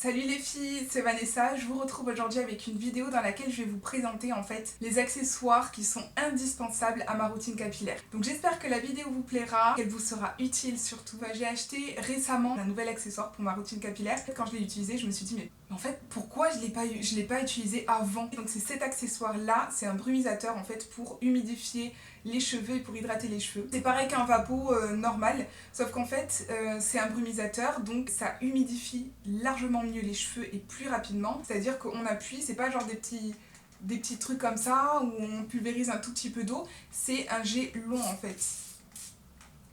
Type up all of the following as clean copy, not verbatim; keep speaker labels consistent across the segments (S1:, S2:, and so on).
S1: Salut les filles, c'est Vanessa, je vous retrouve aujourd'hui avec une vidéo dans laquelle je vais vous présenter en fait les accessoires qui sont indispensables à ma routine capillaire. Donc j'espère que la vidéo vous plaira, qu'elle vous sera utile surtout. J'ai acheté récemment un nouvel accessoire pour ma routine capillaire. Quand je l'ai utilisé, je me suis dit mais en fait pourquoi je l'ai pas utilisé avant. Donc c'est cet accessoire là, c'est un brumisateur en fait pour humidifier les cheveux et pour hydrater les cheveux. C'est pareil qu'un vapeau normal, sauf qu'en fait c'est un brumisateur, donc ça humidifie largement mieux les cheveux et plus rapidement. C'est-à-dire qu'on appuie, c'est pas genre des petits trucs comme ça où on pulvérise un tout petit peu d'eau, c'est un jet long en fait.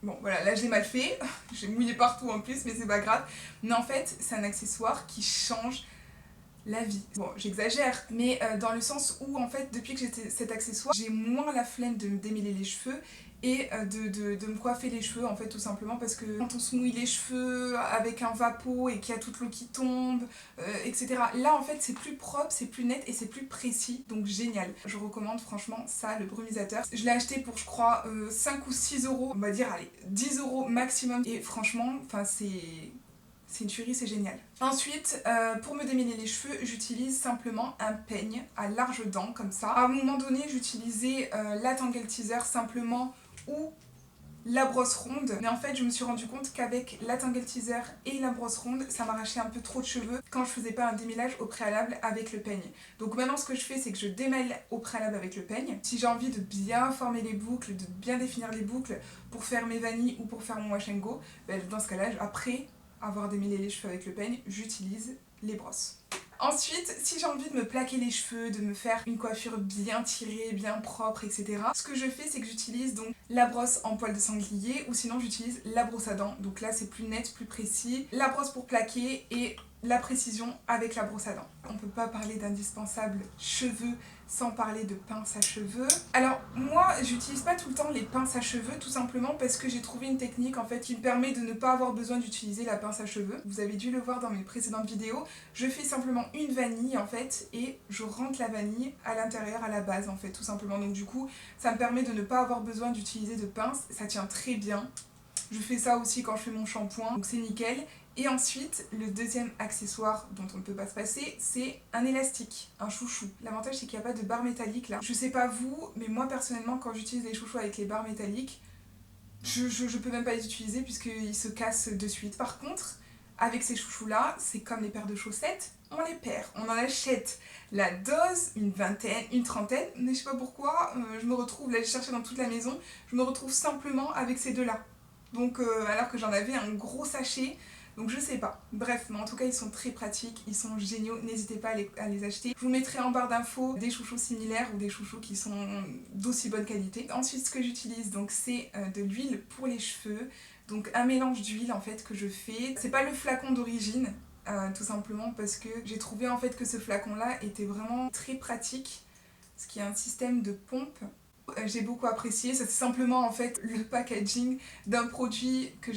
S1: Bon voilà, là j'ai mal fait, j'ai mouillé partout en plus, mais c'est pas grave. Mais en fait, c'est un accessoire qui change la vie. Bon, j'exagère, mais dans le sens où en fait, depuis que j'ai cet accessoire, j'ai moins la flemme de me démêler les cheveux et de me coiffer les cheveux en fait tout simplement parce que quand on se mouille les cheveux avec un vapeau et qu'il y a toute l'eau qui tombe, etc. Là en fait c'est plus propre, c'est plus net et c'est plus précis, donc génial. Je recommande franchement ça, le brumisateur. Je l'ai acheté pour je crois 5 ou 6 euros, on va dire allez 10 euros maximum et franchement, enfin c'est une tuerie, c'est génial. Ensuite, pour me démêler les cheveux, j'utilise simplement un peigne à larges dents, comme ça. À un moment donné, j'utilisais la Tangle Teezer simplement ou la brosse ronde. Mais en fait, je me suis rendu compte qu'avec la Tangle Teezer et la brosse ronde, ça m'arrachait un peu trop de cheveux quand je faisais pas un démêlage au préalable avec le peigne. Donc maintenant, ce que je fais, c'est que je démêle au préalable avec le peigne. Si j'ai envie de bien former les boucles, de bien définir les boucles pour faire mes vanilles ou pour faire mon wash and go, ben, dans ce cas-là, après avoir démêlé les cheveux avec le peigne, j'utilise les brosses. Ensuite, si j'ai envie de me plaquer les cheveux, de me faire une coiffure bien tirée, bien propre, etc. Ce que je fais, c'est que j'utilise donc la brosse en poil de sanglier ou sinon j'utilise la brosse à dents. Donc là, c'est plus net, plus précis. La brosse pour plaquer et la précision avec la brosse à dents. On peut pas parler d'indispensable cheveux sans parler de pince à cheveux. Alors moi j'utilise pas tout le temps les pinces à cheveux tout simplement parce que j'ai trouvé une technique en fait qui me permet de ne pas avoir besoin d'utiliser la pince à cheveux. Vous avez dû le voir dans mes précédentes vidéos. Je fais simplement une vanille en fait et je rentre la vanille à l'intérieur, à la base en fait tout simplement. Donc du coup ça me permet de ne pas avoir besoin d'utiliser de pince, ça tient très bien. Je fais ça aussi quand je fais mon shampoing, donc c'est nickel. Et ensuite, le deuxième accessoire dont on ne peut pas se passer, c'est un élastique, un chouchou. L'avantage c'est qu'il n'y a pas de barre métallique là. Je sais pas vous, mais moi personnellement quand j'utilise les chouchous avec les barres métalliques, je peux même pas les utiliser puisqu'ils se cassent de suite. Par contre, avec ces chouchous là, c'est comme les paires de chaussettes, on les perd. On en achète la dose, une vingtaine, une trentaine, mais je sais pas pourquoi, je me retrouve, là je cherchais dans toute la maison, je me retrouve simplement avec ces deux là. Donc alors que j'en avais un gros sachet, donc je sais pas. Bref, mais en tout cas ils sont très pratiques, ils sont géniaux, n'hésitez pas à les acheter. Je vous mettrai en barre d'infos des chouchous similaires ou des chouchous qui sont d'aussi bonne qualité. Ensuite ce que j'utilise donc c'est de l'huile pour les cheveux, donc un mélange d'huile en fait que je fais. C'est pas le flacon d'origine, tout simplement parce que j'ai trouvé en fait que ce flacon là était vraiment très pratique, parce qu'il y a un système de pompe. J'ai beaucoup apprécié, c'est simplement en fait le packaging d'un produit que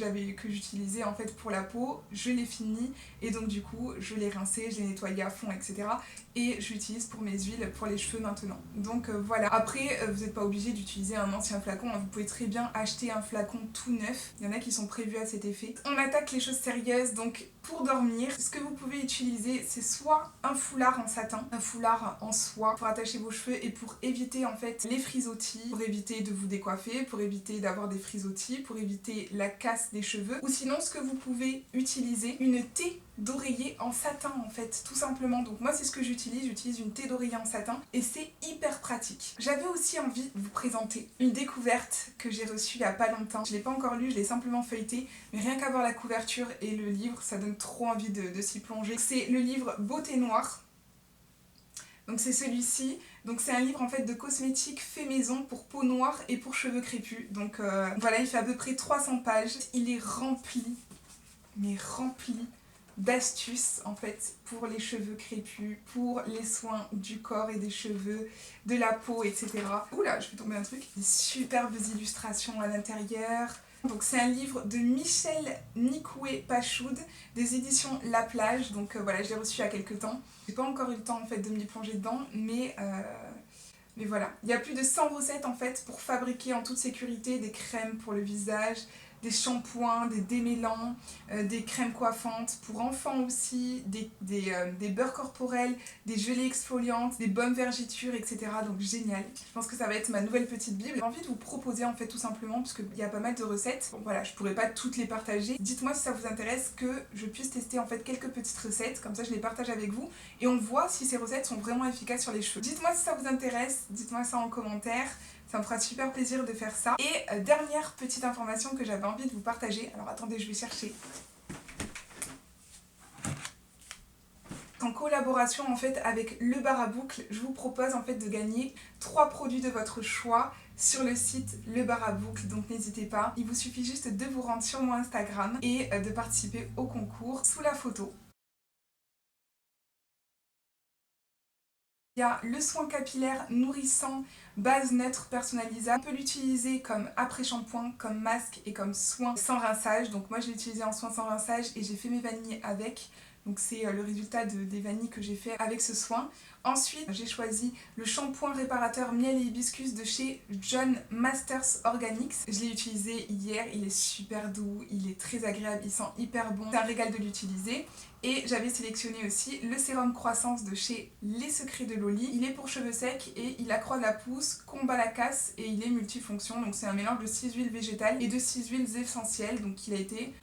S1: j'utilisais en fait pour la peau, je l'ai fini et donc du coup je l'ai rincé, je l'ai nettoyé à fond etc. Et je l'utilise pour mes huiles pour les cheveux maintenant. Donc voilà, après vous n'êtes pas obligé d'utiliser un ancien flacon, vous pouvez très bien acheter un flacon tout neuf, il y en a qui sont prévus à cet effet. On attaque les choses sérieuses, donc pour dormir, ce que vous pouvez utiliser c'est soit un foulard en satin, un foulard en soie pour attacher vos cheveux et pour éviter en fait les frisottis, pour éviter de vous décoiffer, pour éviter d'avoir des frisottis, pour éviter la casse des cheveux. Ou sinon ce que vous pouvez utiliser, une thé d'oreiller en satin en fait, tout simplement. Donc moi c'est ce que j'utilise une thé d'oreiller en satin et c'est hyper pratique. J'avais aussi envie de vous présenter une découverte que j'ai reçue il y a pas longtemps. Je l'ai pas encore lu, je l'ai simplement feuilleté, mais rien qu'à voir la couverture et le livre, ça donne trop envie de s'y plonger. C'est le livre Beauté Noire. Donc c'est celui-ci, donc c'est un livre en fait de cosmétiques fait maison pour peau noire et pour cheveux crépus. Donc voilà, il fait à peu près 300 pages. Il est rempli, mais rempli d'astuces en fait pour les cheveux crépus, pour les soins du corps et des cheveux, de la peau, etc. Oula, je vais tomber un truc. Des superbes illustrations à l'intérieur. Donc c'est un livre de Michel Nicoué-Pachoud, des éditions La Plage. Donc voilà, je l'ai reçu il y a quelques temps. J'ai pas encore eu le temps en fait de m'y plonger dedans, mais voilà. Il y a plus de 100 recettes en fait pour fabriquer en toute sécurité des crèmes pour le visage, des shampoings, des démêlants, des crèmes coiffantes pour enfants aussi, des beurres corporels, des gelées exfoliantes, des baumes vergitures, etc. Donc génial. Je pense que ça va être ma nouvelle petite bible. J'ai envie de vous proposer en fait tout simplement, parce qu'il y a pas mal de recettes. Bon voilà, je pourrais pas toutes les partager. Dites-moi si ça vous intéresse que je puisse tester en fait quelques petites recettes, comme ça je les partage avec vous et on voit si ces recettes sont vraiment efficaces sur les cheveux. Dites-moi si ça vous intéresse, dites-moi ça en commentaire. Ça me fera super plaisir de faire ça. Et dernière petite information que j'avais envie de vous partager. Alors attendez, je vais chercher. En collaboration en fait avec le bar à boucle, je vous propose en fait de gagner 3 produits de votre choix sur le site Le Bar à Boucle, donc n'hésitez pas. Il vous suffit juste de vous rendre sur mon Instagram et de participer au concours sous la photo. Il y a le soin capillaire nourrissant, base neutre personnalisable. On peut l'utiliser comme après-shampoing, comme masque et comme soin sans rinçage. Donc moi je l'ai utilisé en soin sans rinçage et j'ai fait mes vanilles avec. Donc c'est le résultat des vanilles que j'ai fait avec ce soin. Ensuite, j'ai choisi le shampoing réparateur miel et hibiscus de chez John Masters Organics. Je l'ai utilisé hier, il est super doux, il est très agréable, il sent hyper bon. C'est un régal de l'utiliser. Et j'avais sélectionné aussi le sérum croissance de chez Les Secrets de Loli. Il est pour cheveux secs et il accroît la pousse, combat la casse et il est multifonction. Donc c'est un mélange de 6 huiles végétales et de 6 huiles essentielles. Donc il a été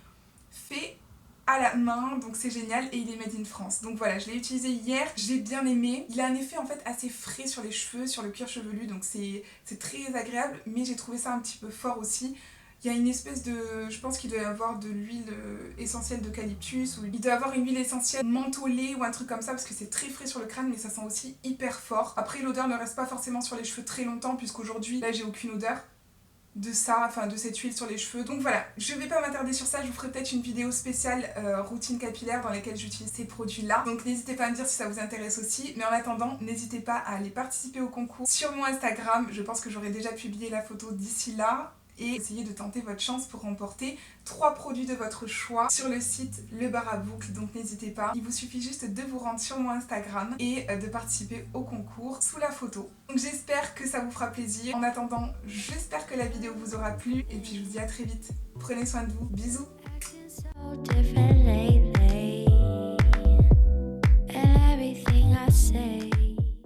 S1: fait à la main, donc c'est génial et il est made in France. Donc voilà, je l'ai utilisé hier, j'ai bien aimé. Il a un effet en fait assez frais sur les cheveux, sur le cuir chevelu, donc c'est très agréable, mais j'ai trouvé ça un petit peu fort aussi. Il y a une espèce de... Je pense qu'il doit y avoir de l'huile essentielle d'eucalyptus, ou il doit y avoir une huile essentielle mentholée ou un truc comme ça, parce que c'est très frais sur le crâne, mais ça sent aussi hyper fort. Après, l'odeur ne reste pas forcément sur les cheveux très longtemps, puisqu'aujourd'hui, là, j'ai aucune odeur de ça, enfin de cette huile sur les cheveux. Donc voilà, je vais pas m'attarder sur ça, je vous ferai peut-être une vidéo spéciale routine capillaire dans laquelle j'utilise ces produits-là. Donc n'hésitez pas à me dire si ça vous intéresse aussi. Mais en attendant, n'hésitez pas à aller participer au concours sur mon Instagram. Je pense que j'aurai déjà publié la photo d'ici là. Et essayez de tenter votre chance pour remporter 3 produits de votre choix sur le site Le Bar à Boucle, donc n'hésitez pas. Il vous suffit juste de vous rendre sur mon Instagram et de participer au concours sous la photo. Donc j'espère que ça vous fera plaisir. En attendant, j'espère que la vidéo vous aura plu et puis je vous dis à très vite. Prenez soin de vous, bisous. And everything I say